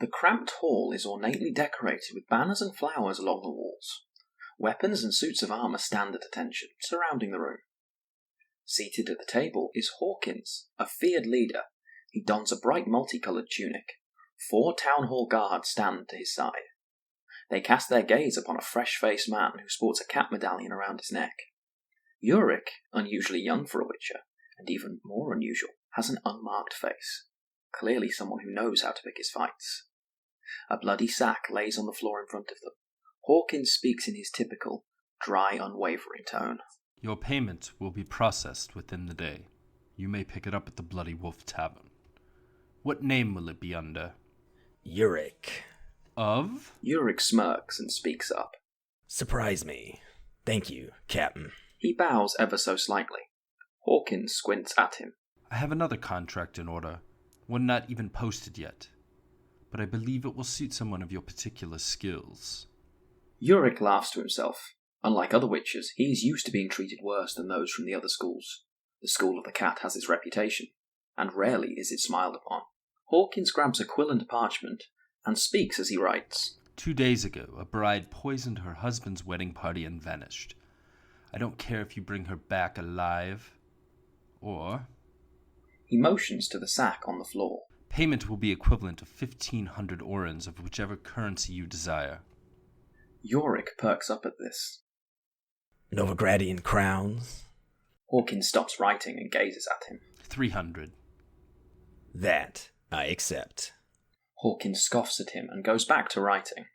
The cramped hall is ornately decorated with banners and flowers along the walls. Weapons and suits of armour stand at attention, surrounding the room. Seated at the table is Hawkins, a feared leader. He dons a bright multicoloured tunic. 4 town hall guards stand to his side. They cast their gaze upon a fresh-faced man who sports a cat medallion around his neck. Urick, unusually young for a witcher, and even more unusual, has an unmarked face. Clearly someone who knows how to pick his fights. A bloody sack lays on the floor in front of them. Hawkins speaks in his typical, dry, unwavering tone. Your payment will be processed within the day. You may pick it up at the Bloody Wolf Tavern. What name will it be under? Urick. Of? Urick smirks and speaks up. Surprise me. Thank you, Captain. He bows ever so slightly. Hawkins squints at him. I have another contract in order, one not even posted yet, but I believe it will suit someone of your particular skills. Urick laughs to himself. Unlike other witchers, he is used to being treated worse than those from the other schools. The School of the Cat has its reputation, and rarely is it smiled upon. Hawkins grabs a quill and parchment, and speaks as he writes. 2 days ago, a bride poisoned her husband's wedding party and vanished. I don't care if you bring her back alive, or... He motions to the sack on the floor. Payment will be equivalent of 1,500 orens of whichever currency you desire. Urick perks up at this. Novigradian crowns? Hawkins stops writing and gazes at him. 300. That I accept. Hawkins scoffs at him and goes back to writing.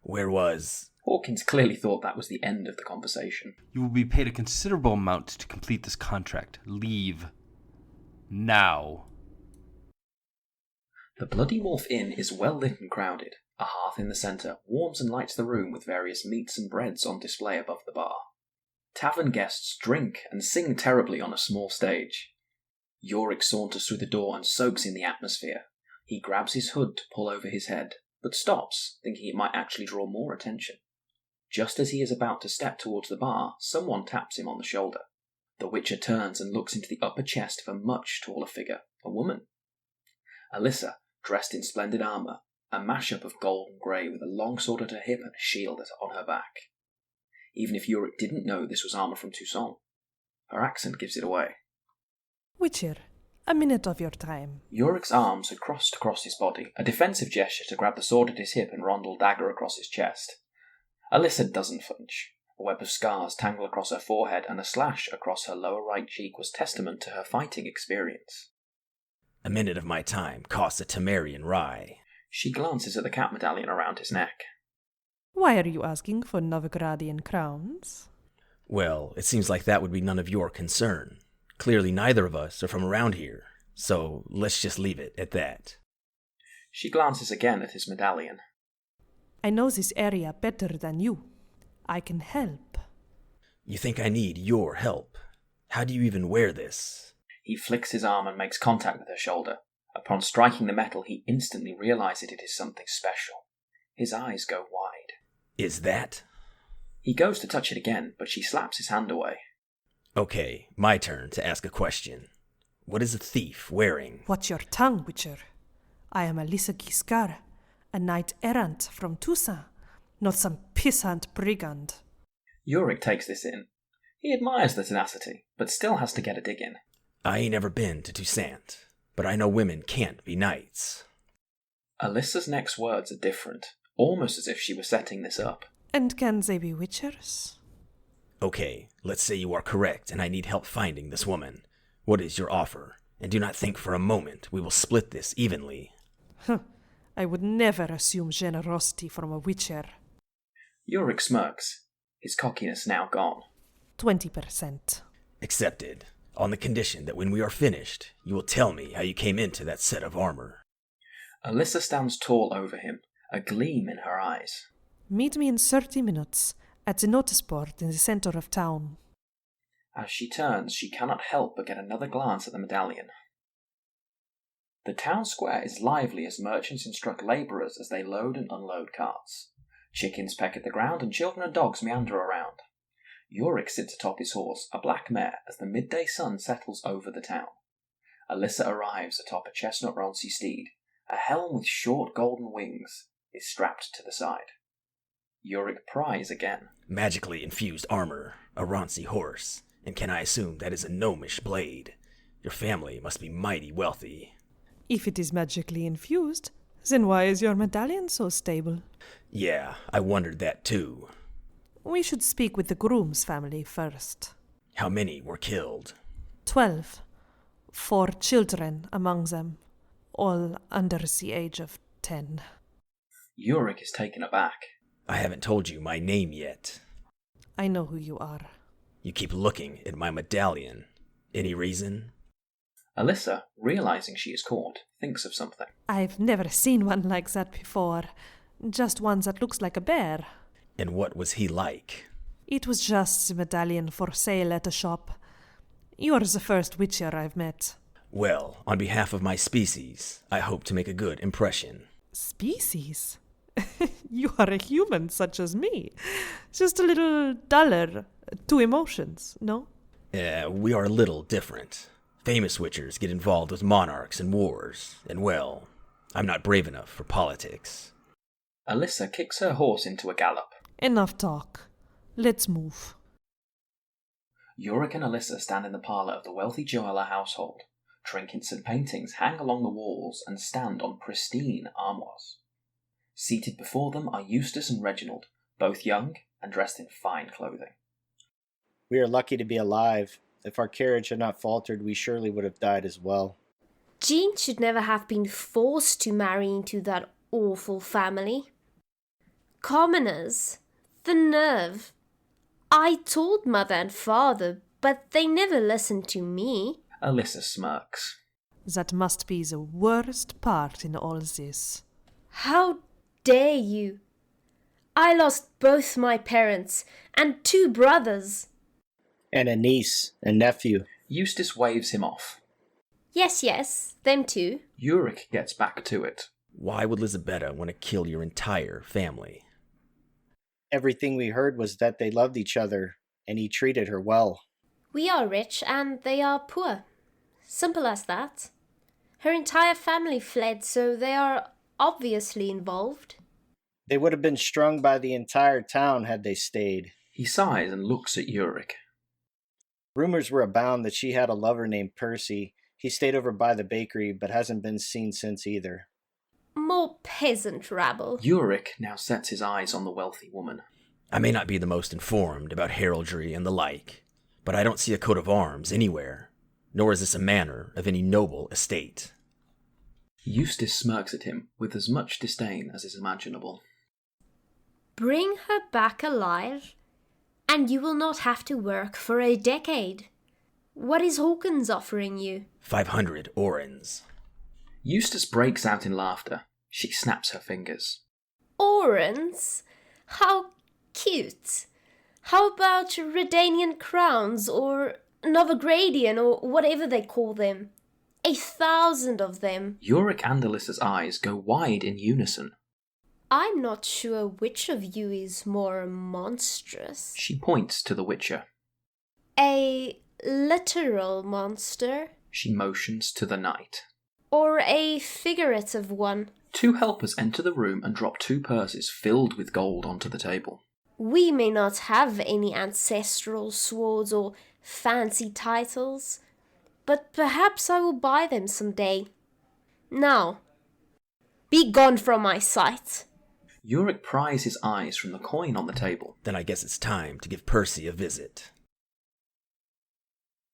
Where was... Hawkins clearly thought that was the end of the conversation. You will be paid a considerable amount to complete this contract. Leave. Now. The Bloody Wolf Inn is well lit and crowded. A hearth in the centre warms and lights the room with various meats and breads on display above the bar. Tavern guests drink and sing terribly on a small stage. Urick saunters through the door and soaks in the atmosphere. He grabs his hood to pull over his head, but stops, thinking it might actually draw more attention. Just as he is about to step towards the bar, someone taps him on the shoulder. The Witcher turns and looks into the upper chest of a much taller figure, a woman. Alyssa, dressed in splendid armour, a mashup of gold and grey with a long sword at her hip and a shield on her back. Even if Urick didn't know this was armour from Toussainty, her accent gives it away. Witcher, a minute of your time. Urick's arms had crossed across his body, a defensive gesture to grab the sword at his hip and rondel dagger across his chest. Alyssa doesn't flinch. A web of scars tangle across her forehead, and a slash across her lower right cheek was testament to her fighting experience. A minute of my time costs a Temerian rye. She glances at the cat medallion around his neck. Why are you asking for Novigradian crowns? Well, it seems like that would be none of your concern. Clearly neither of us are from around here, so let's just leave it at that. She glances again at his medallion. I know this area better than you. I can help. You think I need your help? How do you even wear this? He flicks his arm and makes contact with her shoulder. Upon striking the metal, he instantly realizes it is something special. His eyes go wide. Is that? He goes to touch it again, but she slaps his hand away. Okay, my turn to ask a question. What is a thief wearing? Watch your tongue, Witcher. I am Alyssa Giscard, a knight-errant from Toussainty, not some pissant brigand. Urick takes this in. He admires the tenacity, but still has to get a dig in. I ain't ever been to Toussainty, but I know women can't be knights. Alyssa's next words are different, almost as if she were setting this up. And can they be witchers? Okay, let's say you are correct and I need help finding this woman. What is your offer? And do not think for a moment we will split this evenly. I would never assume generosity from a witcher. Urick smirks, his cockiness now gone. 20%. Accepted, on the condition that when we are finished, you will tell me how you came into that set of armor. Alyssa stands tall over him, a gleam in her eyes. Meet me in 30 minutes at the notice board in the center of town. As she turns, she cannot help but get another glance at the medallion. The town square is lively as merchants instruct labourers as they load and unload carts. Chickens peck at the ground and children and dogs meander around. Urick sits atop his horse, a black mare, as the midday sun settles over the town. Alyssa arrives atop a chestnut ronsy steed, A helm with short golden wings is strapped to the side. Urick pries again. Magically infused armor, a Roncy horse, and can I assume that is a gnomish blade? Your family must be mighty wealthy. If it is magically infused, then why is your medallion so stable? Yeah, I wondered that too. We should speak with the groom's family first. How many were killed? 12. 4 children among them, all under the age of 10. Urick is taken aback. I haven't told you my name yet. I know who you are. You keep looking at my medallion. Any reason? Alyssa, realizing she is caught, thinks of something. I've never seen one like that before. Just one that looks like a bear. And what was he like? It was just the medallion for sale at a shop. You're the first witcher I've met. Well, on behalf of my species, I hope to make a good impression. Species? You are a human such as me. Just a little duller to emotions, no? We are a little different. Famous witchers get involved with monarchs and wars, and well, I'm not brave enough for politics. Alyssa kicks her horse into a gallop. Enough talk. Let's move. Urick and Alyssa stand in the parlour of the wealthy Joella household. Trinkets and paintings hang along the walls and stand on pristine armoires. Seated before them are Eustace and Reginald, both young and dressed in fine clothing. We are lucky to be alive. If our carriage had not faltered, we surely would have died as well. Jean should never have been forced to marry into that awful family. Commoners, the nerve. I told Mother and Father, but they never listened to me. Alyssa smirks. That must be the worst part in all this. How dare you? I lost both my parents and 2 brothers. And a niece and nephew. Eustace waves him off. Yes, them too. Urick gets back to it. Why would Lisabetta want to kill your entire family? Everything we heard was that they loved each other, and he treated her well. We are rich and they are poor. Simple as that. Her entire family fled, so they are obviously involved. They would have been strung by the entire town had they stayed. He sighs and looks at Urick. Rumors were abound that she had a lover named Percy. He stayed over by the bakery, but hasn't been seen since either. More peasant rabble. Urick now sets his eyes on the wealthy woman. I may not be the most informed about heraldry and the like, but I don't see a coat of arms anywhere, nor is this a manor of any noble estate. Eustace smirks at him with as much disdain as is imaginable. Bring her back alive, and you will not have to work for a decade. What is Hawkins offering you? 500 orens. Eustace breaks out in laughter. She snaps her fingers. Orens? How cute. How about Redanian crowns, or Novigradian, or whatever they call them? 1,000 of them. Urick and Alyssa's eyes go wide in unison. I'm not sure which of you is more monstrous. She points to the Witcher. A literal monster? She motions to the knight. Or a figurative one? 2 helpers enter the room and drop 2 purses filled with gold onto the table. We may not have any ancestral swords or fancy titles, but perhaps I will buy them someday. Now, be gone from my sight. Urick pries his eyes from the coin on the table. Then I guess it's time to give Percy a visit.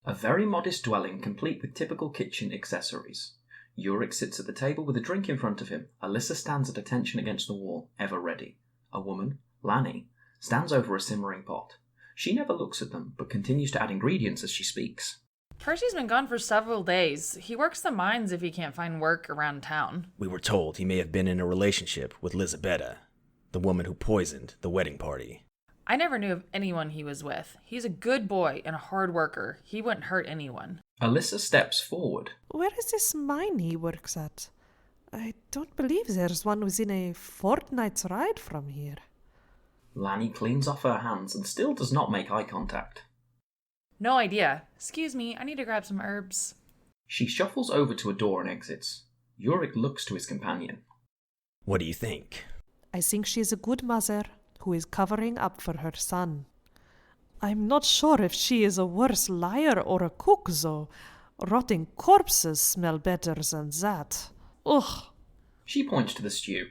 A very modest dwelling complete with typical kitchen accessories. Urick sits at the table with a drink in front of him. Alyssa stands at attention against the wall, ever ready. A woman, Lanny, stands over a simmering pot. She never looks at them, but continues to add ingredients as she speaks. Percy's been gone for several days. He works the mines if he can't find work around town. We were told he may have been in a relationship with Lisabetta, the woman who poisoned the wedding party. I never knew of anyone he was with. He's a good boy and a hard worker. He wouldn't hurt anyone. Alyssa steps forward. Where is this mine he works at? I don't believe there's one within a fortnight's ride from here. Lanny cleans off her hands and still does not make eye contact. No idea. Excuse me, I need to grab some herbs. She shuffles over to a door and exits. Urick looks to his companion. What do you think? I think she is a good mother who is covering up for her son. I'm not sure if she is a worse liar or a cook, though. Rotting corpses smell better than that. Ugh. She points to the stew.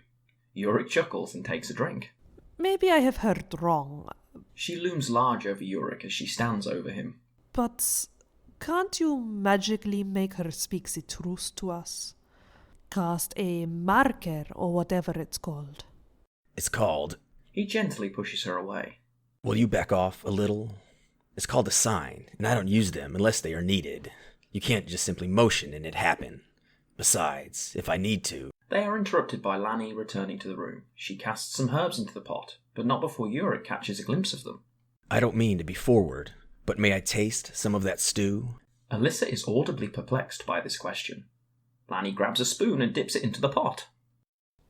Urick chuckles and takes a drink. Maybe I have heard wrong, She looms large over Urick as she stands over him. but can't you magically make her speak the truth to us? Cast a marker or whatever it's called. It's called... He gently pushes her away. Will you back off a little? It's called a sign, and I don't use them unless they are needed. You can't just simply motion and it happen. Besides, if I need to... They are interrupted by Lanny returning to the room. She casts some herbs into the pot, but not before Urick catches a glimpse of them. I don't mean to be forward, but may I taste some of that stew? Alyssa is audibly perplexed by this question. Lanny grabs a spoon and dips it into the pot.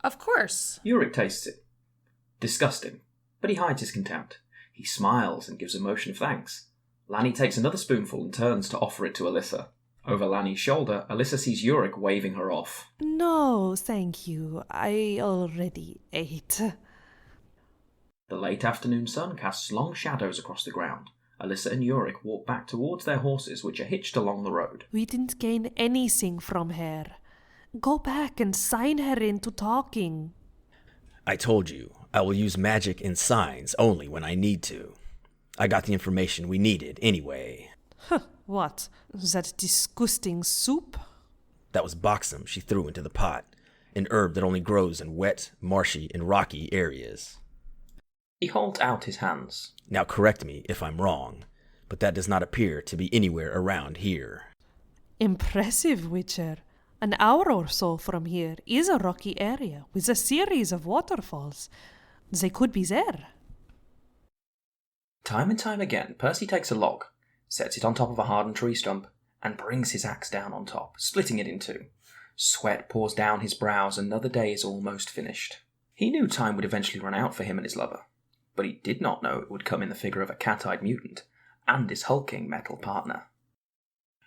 Of course. Urick tastes it. Disgusting, but he hides his contempt. He smiles and gives a motion of thanks. Lanny takes another spoonful and turns to offer it to Alyssa. Over Lanny's shoulder, Alyssa sees Urick waving her off. No, thank you. I already ate. The late afternoon sun casts long shadows across the ground. Alyssa and Urick walk back towards their horses, which are hitched along the road. We didn't gain anything from her. Go back and sign her into talking. I told you, I will use magic and signs only when I need to. I got the information we needed anyway. What? That disgusting soup? That was boxum she threw into the pot, an herb that only grows in wet, marshy, and rocky areas. He holds out his hands. Now correct me if I'm wrong, but that does not appear to be anywhere around here. Impressive, Witcher. An hour or so from here is a rocky area with a series of waterfalls. They could be there. Time and time again, Percy takes a log, sets it on top of a hardened tree stump, and brings his axe down on top, splitting it in two. Sweat pours down his brows, and another day is almost finished. He knew time would eventually run out for him and his lover, but he did not know it would come in the figure of a cat-eyed mutant and his hulking metal partner.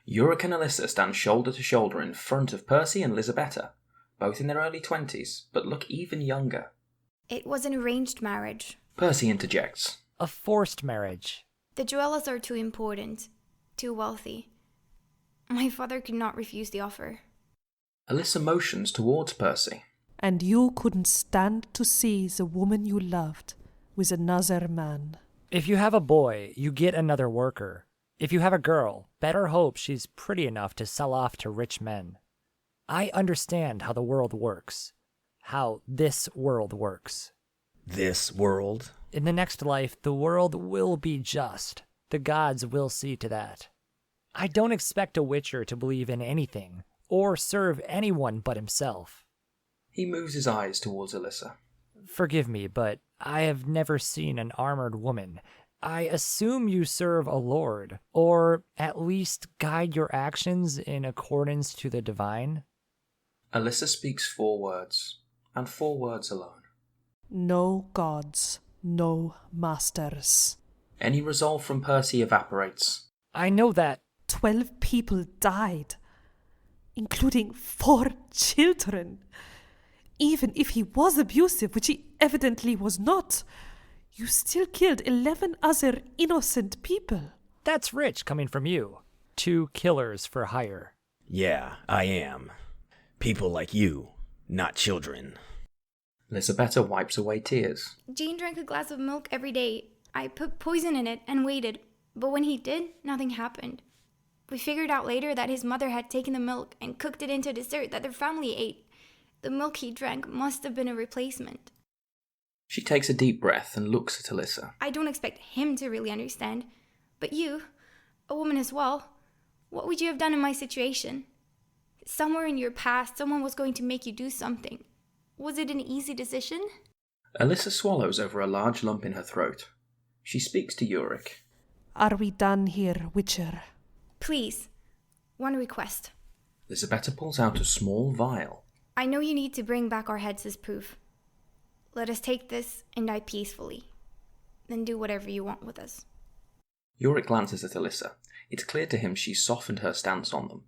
Urick and Alyssa stand shoulder to shoulder in front of Percy and Lisabetta, both in their early 20s, but look even younger. It was an arranged marriage. Percy interjects. A forced marriage. The Joellas are too important, too wealthy. My father could not refuse the offer. Alyssa motions towards Percy. And you couldn't stand to see the woman you loved with another man. If you have a boy, you get another worker. If you have a girl, better hope she's pretty enough to sell off to rich men. I understand how the world works. How this world works. This world? In the next life, the world will be just. The gods will see to that. I don't expect a Witcher to believe in anything, or serve anyone but himself. He moves his eyes towards Alyssa. Forgive me, but I have never seen an armored woman. I assume you serve a lord, or at least guide your actions in accordance to the divine? Alyssa speaks 4 words, and 4 words alone. No gods, no masters. Any resolve from Percy evaporates. I know that. 12 people died, including 4 children. Even if he was abusive, which he evidently was not, you still killed 11 other innocent people. That's rich coming from you. 2 killers for hire. Yeah, I am. People like you, not children. Lisabetta wipes away tears. Jane drank a glass of milk every day. I put poison in it and waited, but when he did, nothing happened. We figured out later that his mother had taken the milk and cooked it into dessert that their family ate. The milk he drank must have been a replacement. She takes a deep breath and looks at Alyssa. I don't expect him to really understand, but you, a woman as well, what would you have done in my situation? Somewhere in your past, someone was going to make you do something. Was it an easy decision? Alyssa swallows over a large lump in her throat. She speaks to Urick. Are we done here, Witcher? Please, one request. Lisabetta pulls out a small vial. I know you need to bring back our heads as proof. Let us take this and die peacefully. Then do whatever you want with us. Urick glances at Alyssa. It's clear to him she's softened her stance on them.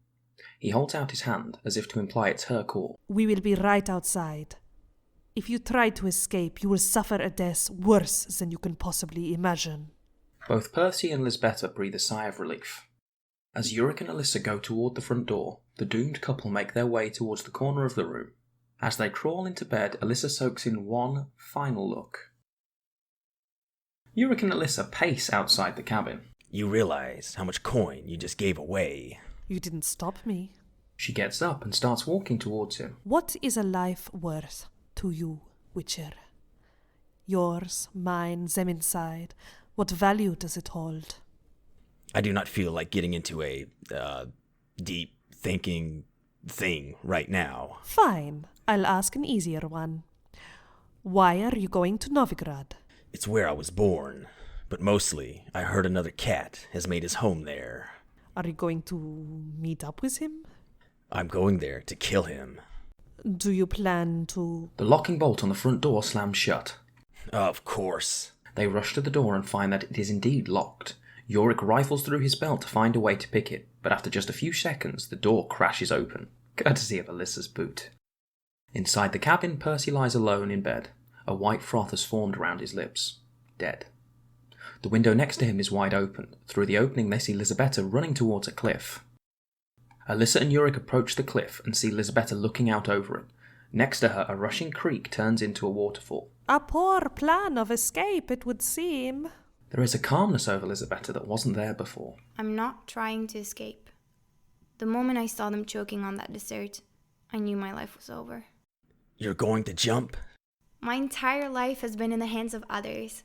He holds out his hand as if to imply it's her call. We will be right outside. If you try to escape, you will suffer a death worse than you can possibly imagine. Both Percy and Lisabetta breathe a sigh of relief. As Urick and Alyssa go toward the front door, the doomed couple make their way towards the corner of the room. As they crawl into bed, Alyssa soaks in one final look. Urick and Alyssa pace outside the cabin. You realize how much coin you just gave away. You didn't stop me. She gets up and starts walking towards him. What is a life worth to you, Witcher? Yours, mine, them inside. What value does it hold? I do not feel like getting into a, deep thinking thing right now. Fine. I'll ask an easier one. Why are you going to Novigrad? It's where I was born, but mostly I heard another cat has made his home there. Are you going to meet up with him? I'm going there to kill him. Do you plan to... The locking bolt on the front door slams shut. Of course. They rush to the door and find that it is indeed locked. Urick rifles through his belt to find a way to pick it, but after just a few seconds, the door crashes open, courtesy of Alyssa's boot. Inside the cabin, Percy lies alone in bed. A white froth has formed around his lips. Dead. The window next to him is wide open. Through the opening, they see Lisabetta running towards a cliff. Alyssa and Urick approach the cliff and see Lisabetta looking out over it. Next to her, a rushing creek turns into a waterfall. A poor plan of escape, it would seem. There is a calmness over Lisabetta that wasn't there before. I'm not trying to escape. The moment I saw them choking on that dessert, I knew my life was over. You're going to jump? My entire life has been in the hands of others.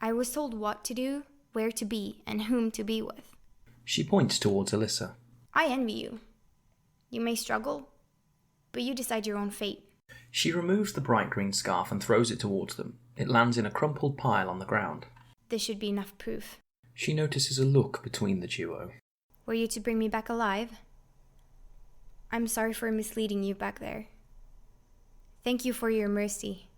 I was told what to do, where to be, and whom to be with. She points towards Alyssa. I envy you. You may struggle, but you decide your own fate. She removes the bright green scarf and throws it towards them. It lands in a crumpled pile on the ground. This should be enough proof. She notices a look between the duo. Were you to bring me back alive? I'm sorry for misleading you back there. Thank you for your mercy.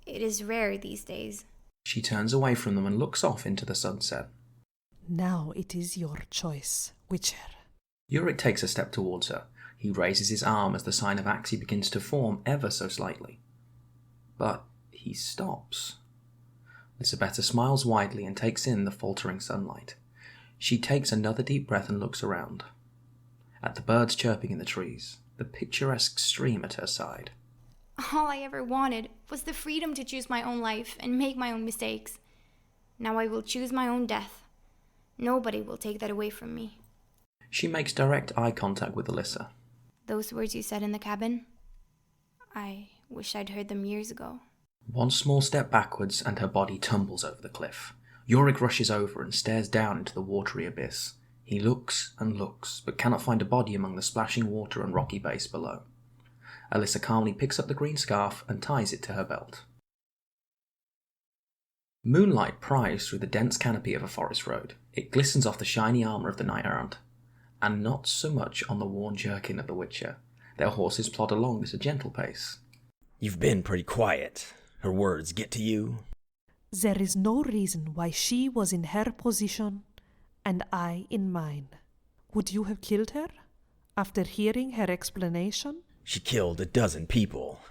It is rare these days. She turns away from them and looks off into the sunset. Now it is your choice, Witcher. Urick takes a step towards her. He raises his arm as the sign of Axii begins to form ever so slightly. But he stops. Lisabetta smiles widely and takes in the faltering sunlight. She takes another deep breath and looks around. At the birds chirping in the trees, the picturesque stream at her side. All I ever wanted was the freedom to choose my own life and make my own mistakes. Now I will choose my own death. Nobody will take that away from me. She makes direct eye contact with Alyssa. Those words you said in the cabin, I wish I'd heard them years ago. One small step backwards and her body tumbles over the cliff. Urick rushes over and stares down into the watery abyss. He looks and looks, but cannot find a body among the splashing water and rocky base below. Alyssa calmly picks up the green scarf and ties it to her belt. Moonlight pries through the dense canopy of a forest road. It glistens off the shiny armour of the knight-errant, and not so much on the worn jerkin of the Witcher. Their horses plod along at a gentle pace. You've been pretty quiet. Her words get to you? There is no reason why she was in her position and I in mine. Would you have killed her after hearing her explanation? She killed 12 people,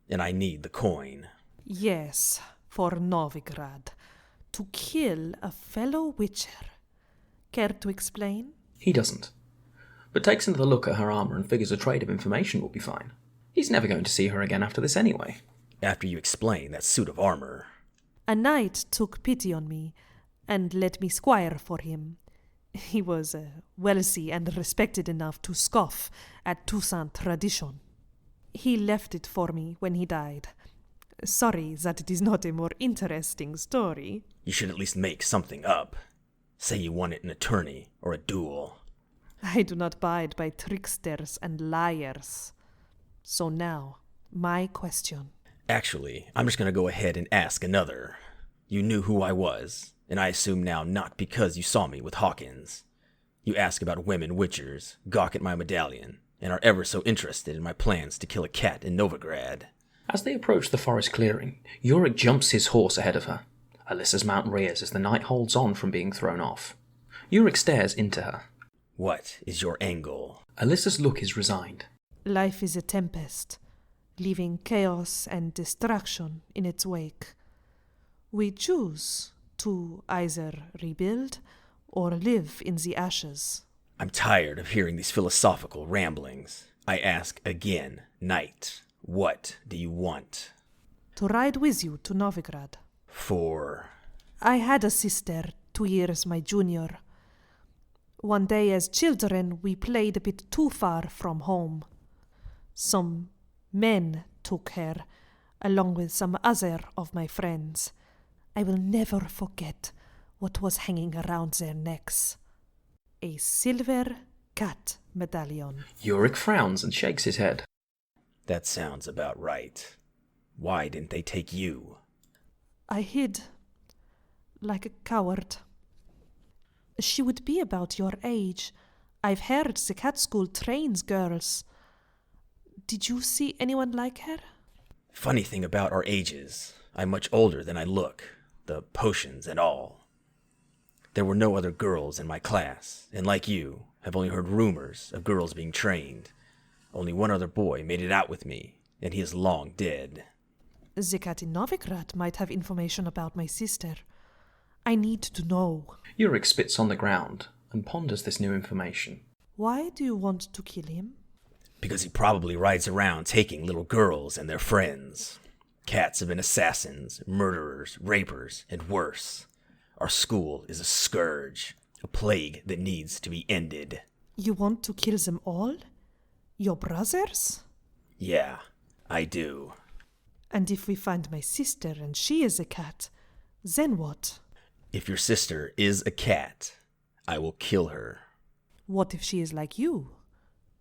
and I need the coin. Yes, for Novigrad. To kill a fellow Witcher. Care to explain? He doesn't, but takes another look at her armour and figures a trade of information will be fine. He's never going to see her again after this anyway. After you explain that suit of armour. A knight took pity on me and let me squire for him. He was wealthy and respected enough to scoff at Toussaint tradition. He left it for me when he died. Sorry that it is not a more interesting story. You should at least make something up. Say you wanted an attorney or a duel. I do not abide by tricksters and liars. So now, my question. Actually, I'm just going to go ahead and ask another. You knew who I was, and I assume now not because you saw me with Hawkins. You ask about women witchers, gawk at my medallion, and are ever so interested in my plans to kill a cat in Novigrad. As they approach the forest clearing, Urick jumps his horse ahead of her. Alyssa's mount rears as the knight holds on from being thrown off. Urick stares into her. What is your angle? Alyssa's look is resigned. Life is a tempest, leaving chaos and destruction in its wake. We choose to either rebuild or live in the ashes. I'm tired of hearing these philosophical ramblings. I ask again, Knight, what do you want? To ride with you to Novigrad. For... I had a sister, 2 years my junior. One day as children, we played a bit too far from home. Some men took her, along with some other of my friends. I will never forget what was hanging around their necks. A silver cat medallion. Urick frowns and shakes his head. That sounds about right. Why didn't they take you? I hid, like a coward. She would be about your age. I've heard the cat school trains girls. Did you see anyone like her? Funny thing about our ages, I'm much older than I look, the potions and all. There were no other girls in my class, and like you, have only heard rumors of girls being trained. Only one other boy made it out with me, and he is long dead. The cat in Novigrad might have information about my sister. I need to know. Urick spits on the ground and ponders this new information. Why do you want to kill him? Because he probably rides around taking little girls and their friends. Cats have been assassins, murderers, rapers, and worse. Our school is a scourge, a plague that needs to be ended. You want to kill them all? Your brothers? Yeah, I do. And if we find my sister and she is a cat, then what? If your sister is a cat, I will kill her. What if she is like you?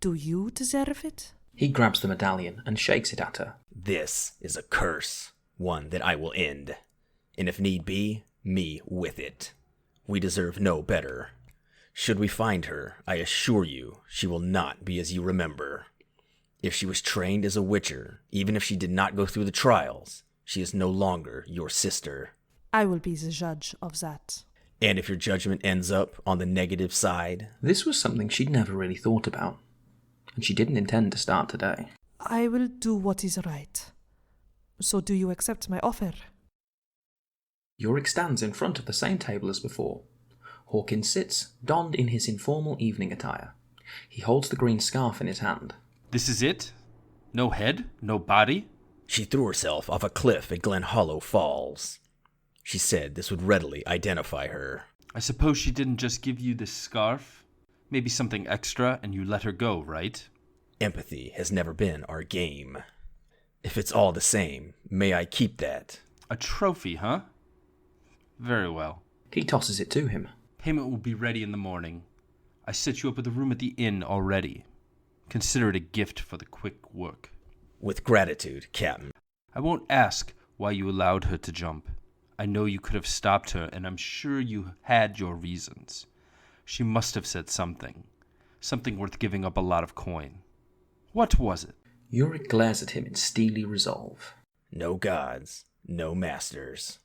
Do you deserve it? He grabs the medallion and shakes it at her. This is a curse, one that I will end. And if need be, me with it. We deserve no better. Should we find her, I assure you, she will not be as you remember. If she was trained as a witcher, even if she did not go through the trials, she is no longer your sister. I will be the judge of that. And if your judgment ends up on the negative side? This was something she'd never really thought about, and she didn't intend to start today. I will do what is right. So do you accept my offer? Urick stands in front of the same table as before. Hawkins sits, donned in his informal evening attire. He holds the green scarf in his hand. This is it? No head? No body? She threw herself off a cliff at Glen Hollow Falls. She said this would readily identify her. I suppose she didn't just give you this scarf? Maybe something extra and you let her go, right? Empathy has never been our game. If it's all the same, may I keep that? A trophy, huh? Very well. He tosses it to him. Payment will be ready in the morning. I set you up with a room at the inn already. Consider it a gift for the quick work. With gratitude, Captain. I won't ask why you allowed her to jump. I know you could have stopped her, and I'm sure you had your reasons. She must have said something. Something worth giving up a lot of coin. What was it? Urick glares at him in steely resolve. No gods, no masters.